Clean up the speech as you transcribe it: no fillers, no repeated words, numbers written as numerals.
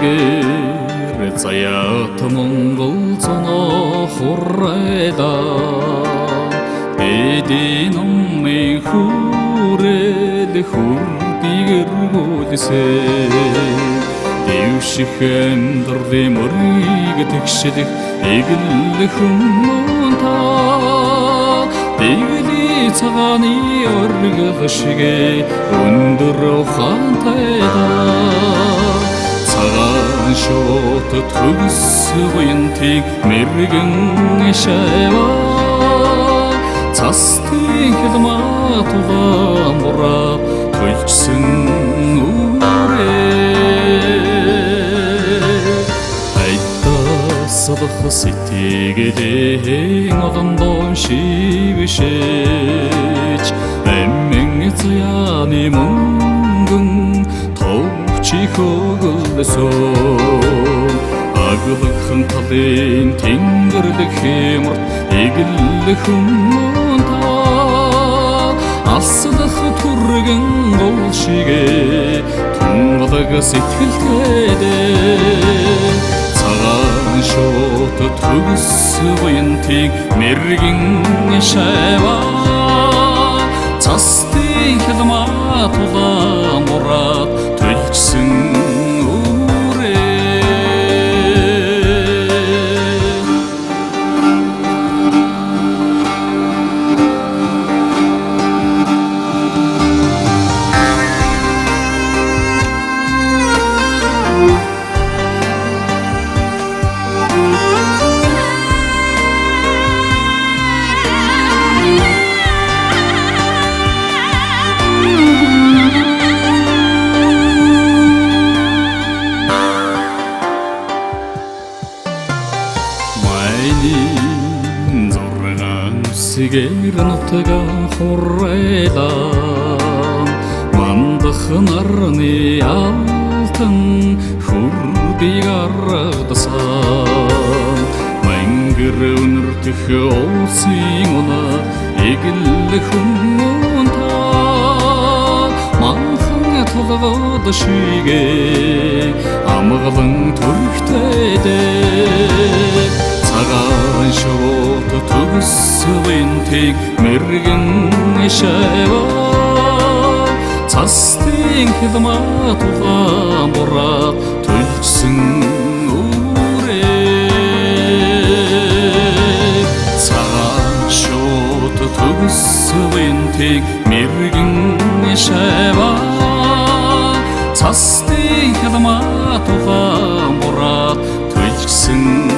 Үргэр заяат Монгол цоноо хурайда Эдийн номын хүрэл хүрдигэргүүлсэ Дэвших амьдралын мөрийг тэгшэлэх эглэх хүмүүн та Дэглий цагааны оргил шигэ өндөр ухаантайда Цагаан шууд төгс буянтыг мэргэн шаваа Цастын хилмаа тулаан бураад төлжсөн Садах сэтгэлийн олондоо шившээж Эммэн зяаны мөнгөн товчиг өглөсөн Аглахын талын тэнгэрлэх хэмэрт эглэх хүмүүн та Алсадах түргэн гол шигэ тунгалаг сэтгэлтэйдээ Шууд төгс буянтыг мэргэн шаваа Цастын хилмаа тулаан бураад төлжсөн Сигэр нутга хурайдан Мандах нарны алтан хүрбиг аргадсан Мэнгэр өнөртөх улсын уна эглэх хүмүүн та Манхан толгод шигэ амгалан төрхтэйдээ Цагаан шууд төгс буянтыг мэргэн шаваа Цастын хилмаа тулаан бураад төлжсөн Цагаан шууд төгс буянтыг мэргэн шаваа Цастын хилмаа тулаан бураад төлжсөн